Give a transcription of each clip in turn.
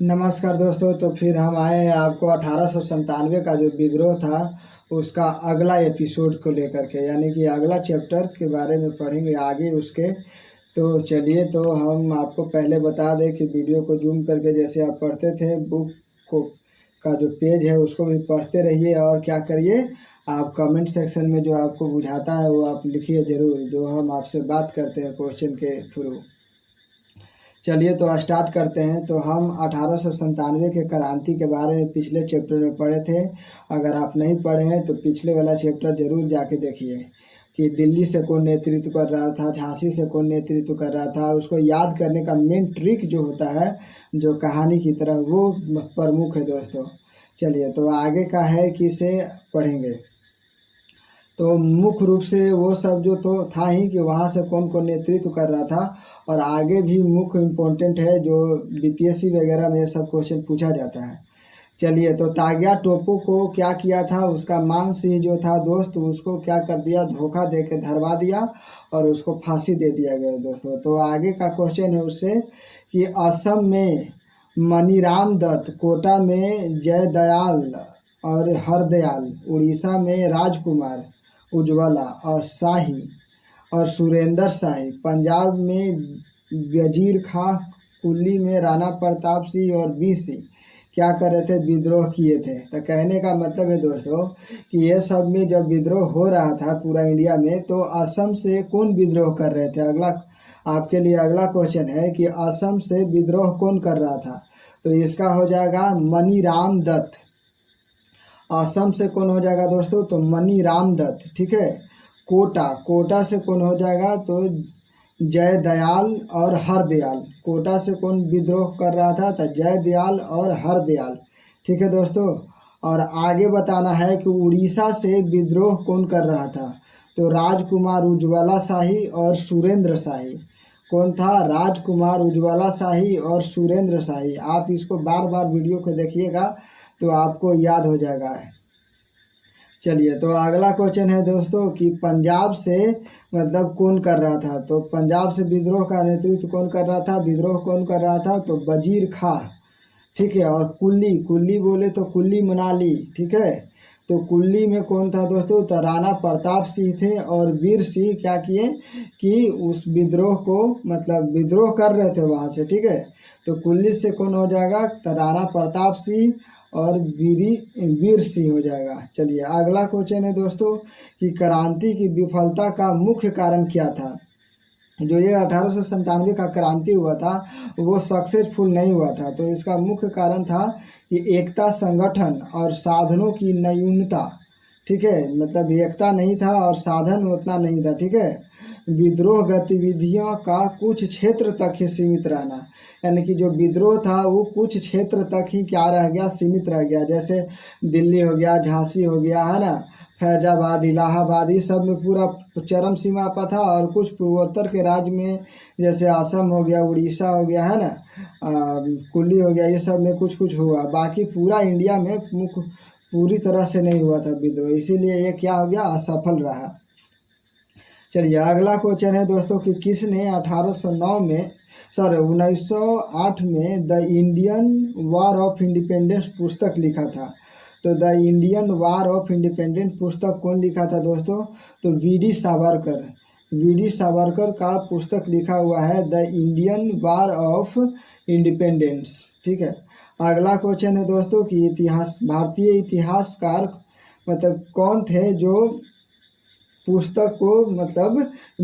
नमस्कार दोस्तों। तो फिर हम आए हैं आपको 1897 का जो विद्रोह था उसका अगला एपिसोड को लेकर के, यानी कि अगला चैप्टर के बारे में पढ़ेंगे आगे उसके। तो चलिए, तो हम आपको पहले बता दें कि वीडियो को जूम करके जैसे आप पढ़ते थे बुक को का जो पेज है उसको भी पढ़ते रहिए, और क्या करिए आप कमेंट सेक्शन में जो आपको बुझाता है वो आप लिखिए ज़रूर, जो हम आपसे बात करते हैं क्वेश्चन के थ्रू। चलिए तो स्टार्ट करते हैं। तो हम 1897 के क्रांति के बारे में पिछले चैप्टर में पढ़े थे। अगर आप नहीं पढ़े हैं तो पिछले वाला चैप्टर जरूर जाके देखिए कि दिल्ली से कौन नेतृत्व कर रहा था, झांसी से कौन नेतृत्व कर रहा था। उसको याद करने का मेन ट्रिक जो होता है, जो कहानी की तरह, वो प्रमुख है दोस्तों। चलिए तो आगे का है कि इसे पढ़ेंगे। तो मुख्य रूप से वो सब जो तो था ही कि वहाँ से कौन कौन नेतृत्व कर रहा था, और आगे भी मुख्य इम्पोर्टेंट है जो बीपीएससी वगैरह में सब क्वेश्चन पूछा जाता है। चलिए, तो ताग्या टोपो को क्या किया था, उसका मान सिंह जो था दोस्त, उसको क्या कर दिया, धोखा दे के धरवा दिया और उसको फांसी दे दिया गया दोस्तों। तो आगे का क्वेश्चन है उससे कि असम में मनीराम दत्त, कोटा में जयदयाल और हरदयाल, उड़ीसा में राजकुमार उज्ज्वला और शाही और सुरेंद्र शाही, पंजाब में वजीर खां, कुल्ली में राणा प्रताप सिंह और बी सिंह क्या कर रहे थे, विद्रोह किए थे। तो कहने का मतलब है दोस्तों कि ये सब में जब विद्रोह हो रहा था पूरा इंडिया में, तो असम से कौन विद्रोह कर रहे थे। अगला आपके लिए अगला क्वेश्चन है कि असम से विद्रोह कौन कर रहा था। तो इसका हो जाएगा मनीराम दत्त। असम से कौन हो जाएगा दोस्तों, तो मनीराम दत्त, ठीक है। कोटा से कौन हो जाएगा, तो जयदयाल और हरदयाल। कोटा से कौन विद्रोह कर रहा था, तो जयदयाल और हरदयाल, ठीक है दोस्तों। और आगे बताना है कि उड़ीसा से विद्रोह कौन कर रहा था, तो राजकुमार उज्ज्वला शाही और सुरेंद्र शाही। कौन था, राजकुमार उज्ज्वला शाही और सुरेंद्र शाही। आप इसको बार बार वीडियो को देखिएगा तो आपको याद हो जाएगा। चलिए, तो अगला क्वेश्चन है दोस्तों कि पंजाब से मतलब कौन कर रहा था। तो पंजाब से विद्रोह का नेतृत्व कौन कर रहा था, विद्रोह कौन कर रहा था, तो वजीर खां, ठीक है। और कुल्ली बोले तो कुल्ली मनाली, ठीक है। तो कुल्ली में कौन था दोस्तों, तो राणा प्रताप सिंह थे। और वीर सिंह क्या किए कि उस विद्रोह को मतलब विद्रोह कर रहे थे वहाँ से, ठीक है। तो कुल्ली से कौन हो जाएगा, तो राणा प्रताप सिंह और वीर सिंह हो जाएगा। चलिए अगला क्वेश्चन है दोस्तों कि क्रांति की विफलता का मुख्य कारण क्या था। जो ये 1897 का क्रांति हुआ था वो सक्सेसफुल नहीं हुआ था। तो इसका मुख्य कारण था कि एकता, संगठन और साधनों की न्यूनता, ठीक है। मतलब एकता नहीं था और साधन उतना नहीं था, ठीक है। विद्रोह गतिविधियों का कुछ क्षेत्र तक ही सीमित रहना, यानी कि जो विद्रोह था वो कुछ क्षेत्र तक ही क्या रह गया, सीमित रह गया। जैसे दिल्ली हो गया, झांसी हो गया, है ना, फैजाबाद, इलाहाबाद, इस सब में पूरा चरम सीमा पर था। और कुछ पूर्वोत्तर के राज्य में जैसे असम हो गया, उड़ीसा हो गया, है ना, कुल्ली हो गया, ये सब में कुछ कुछ हुआ। बाकी पूरा इंडिया में पूरी तरह से नहीं हुआ था विद्रोह, इसीलिए ये क्या हो गया, असफल रहा। चलिए अगला क्वेश्चन है दोस्तों कि किसने 1908 में the Indian war of independence पुस्तक लिखा था। तो the Indian war of independence पुस्तक कौन लिखा था दोस्तों, तो वी.डी. सावरकर। वी.डी. सावरकर का पुस्तक लिखा हुआ है the Indian war of independence, ठीक है। अगला क्वेश्चन है दोस्तों कि भारतीय इतिहासकार मतलब कौन थे जो पुस्तक को मतलब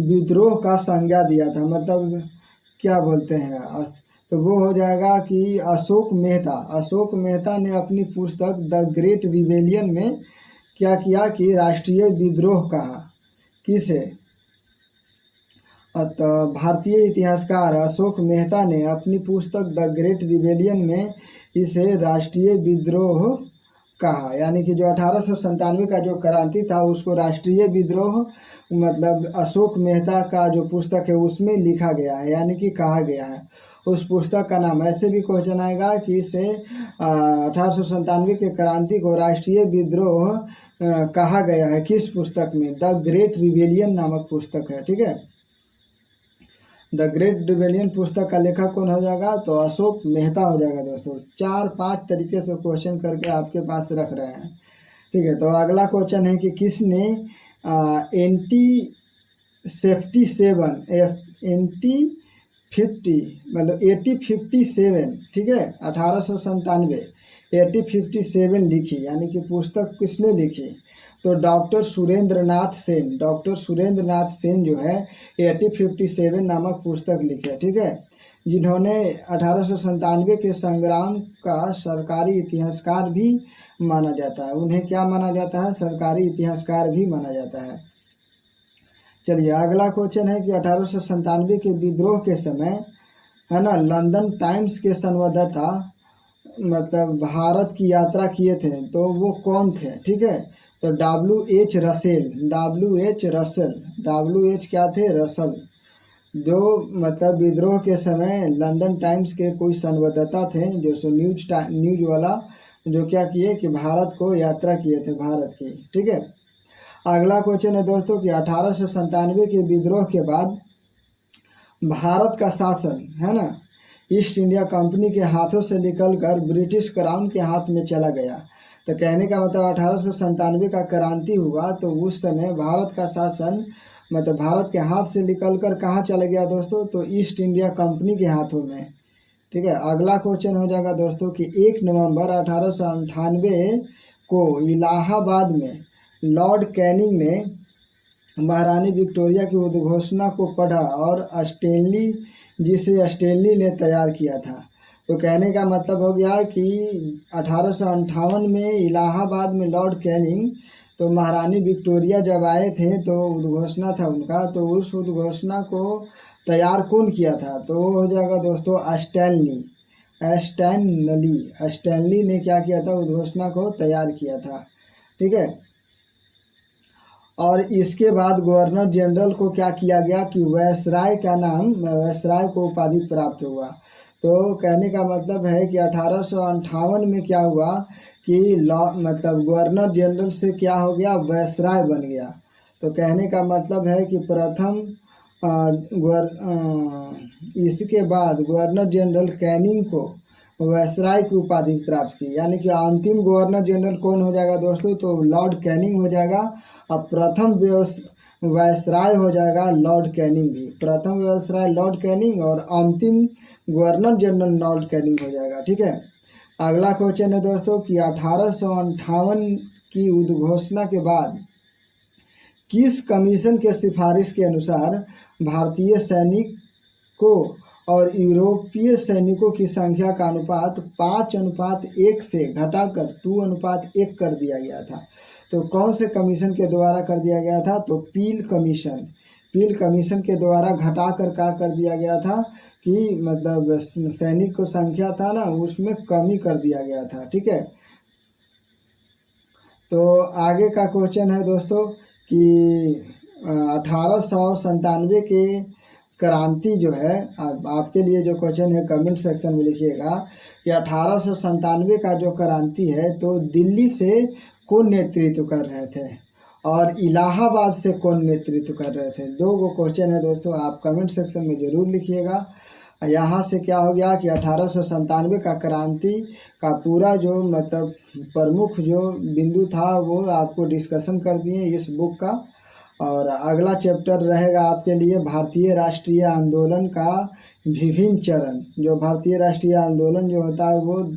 विद्रोह का संज्ञा दिया था, मतलब क्या बोलते हैं, तो वो हो जाएगा कि अशोक मेहता। अशोक मेहता ने अपनी पुस्तक द ग्रेट रिबेलियन में क्या किया कि राष्ट्रीय विद्रोह कहा। किसे, तो भारतीय इतिहासकार अशोक मेहता ने अपनी पुस्तक द ग्रेट रिबेलियन में इसे राष्ट्रीय विद्रोह कहा। यानी कि जो 1897 का जो क्रांति था उसको राष्ट्रीय विद्रोह मतलब अशोक मेहता का जो पुस्तक है उसमें लिखा गया है, यानी कि कहा गया है। उस पुस्तक का नाम, ऐसे भी क्वेश्चन आएगा कि इसे 1897 के क्रांति को राष्ट्रीय विद्रोह कहा गया है किस पुस्तक में, द ग्रेट रिबेलियन नामक पुस्तक है, ठीक है। द ग्रेट रिबेलियन पुस्तक का लेखक कौन हो जाएगा? तो अशोक मेहता हो जाएगा दोस्तों। 4-5 तरीके से क्वेश्चन करके आपके पास रख रहे हैं, ठीक है। तो अगला क्वेश्चन है कि किसने मतलब 1857, ठीक है, 1897 1857 लिखी, यानी कि पुस्तक किसने लिखी? तो डॉक्टर सुरेंद्र नाथ सेन जो है 1857 नामक पुस्तक लिखे, ठीक है, जिन्होंने 1897 के संग्राम का सरकारी इतिहासकार भी माना जाता है। उन्हें क्या माना जाता है? सरकारी इतिहासकार भी माना जाता है। चलिए अगला क्वेश्चन है कि 1897 के विद्रोह के समय, है ना, लंदन टाइम्स के संवाददाता मतलब भारत की यात्रा किए थे, तो वो कौन थे? ठीक है, तो WH रसल, जो मतलब विद्रोह के समय लंदन टाइम्स के कोई संवाददाता थे, जो सो न्यूज वाला, जो क्या किए कि भारत को यात्रा किए थे, भारत की, ठीक है। अगला क्वेश्चन है दोस्तों कि 1897 के विद्रोह के बाद भारत का शासन, है ना, ईस्ट इंडिया कंपनी के हाथों से निकलकर ब्रिटिश क्राउन के हाथ में चला गया। तो कहने का मतलब 1897 का क्रांति हुआ तो उस समय भारत का शासन मतलब भारत के हाथ से निकलकर कहाँ चला गया दोस्तों? तो ईस्ट इंडिया कंपनी के हाथों में, ठीक है। अगला क्वेश्चन हो जाएगा दोस्तों कि 1 नवंबर 1898 को इलाहाबाद में लॉर्ड कैनिंग ने महारानी विक्टोरिया की उद्घोषणा को पढ़ा और स्टेनली ने तैयार किया था। तो कहने का मतलब हो गया कि 1858 में इलाहाबाद में लॉर्ड कैनिंग, तो महारानी विक्टोरिया जब आए थे तो उद्घोषणा था उनका, तो उस उद्घोषणा को तैयार कौन किया था? तो वो हो जाएगा दोस्तों स्टैनली ने क्या किया था? उद्घोषणा को तैयार किया था, ठीक है। और इसके बाद गवर्नर जनरल को क्या किया गया कि वायसराय को उपाधि प्राप्त हुआ। तो कहने का मतलब है कि 1858 में क्या हुआ कि मतलब गवर्नर जनरल से क्या हो गया? वायसराय बन गया। तो कहने का मतलब है कि प्रथम इसके बाद गवर्नर जनरल कैनिंग को वायसराय की उपाधि प्राप्त की, यानी कि अंतिम गवर्नर जनरल कौन हो जाएगा दोस्तों? तो लॉर्ड कैनिंग हो जाएगा। अब प्रथम वायसराय हो जाएगा लॉर्ड कैनिंग भी, प्रथम वायसराय लॉर्ड कैनिंग और अंतिम गवर्नर जनरल लॉर्ड कैनिंग हो जाएगा, ठीक है। अगला क्वेश्चन है दोस्तों कि 1858 की उद्घोषणा के बाद किस कमीशन के सिफारिश के अनुसार भारतीय सैनिकों और यूरोपीय सैनिकों की संख्या का अनुपात 5:1 से घटाकर 2:1 कर दिया गया था? तो कौन से कमीशन के द्वारा कर दिया गया था? तो पील कमीशन के द्वारा घटाकर क्या कर दिया गया था कि मतलब सैनिक को संख्या था ना, उसमें कमी कर दिया गया था, ठीक है। तो आगे का क्वेश्चन है दोस्तों कि 1897 के क्रांति जो है, आपके लिए जो क्वेश्चन है कमेंट सेक्शन में लिखिएगा कि 1897 का जो क्रांति है तो दिल्ली से कौन नेतृत्व कर रहे थे और इलाहाबाद से कौन नेतृत्व कर रहे थे? 2 क्वेश्चन है दोस्तों, आप कमेंट सेक्शन में ज़रूर लिखिएगा। यहाँ से क्या हो गया कि 1897 का क्रांति का पूरा जो मतलब प्रमुख जो बिंदु था वो आपको डिस्कशन कर दिए इस बुक का। और अगला चैप्टर रहेगा आपके लिए भारतीय राष्ट्रीय आंदोलन का विभिन्न चरण। जो भारतीय राष्ट्रीय आंदोलन जो होता है वो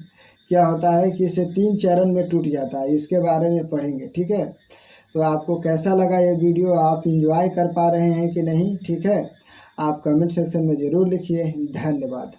क्या होता है कि इसे 3 चरण में टूट जाता है, इसके बारे में पढ़ेंगे, ठीक है। तो आपको कैसा लगा ये वीडियो? आप एंजॉय कर पा रहे हैं कि नहीं? ठीक है, आप कमेंट सेक्शन में ज़रूर लिखिए। धन्यवाद।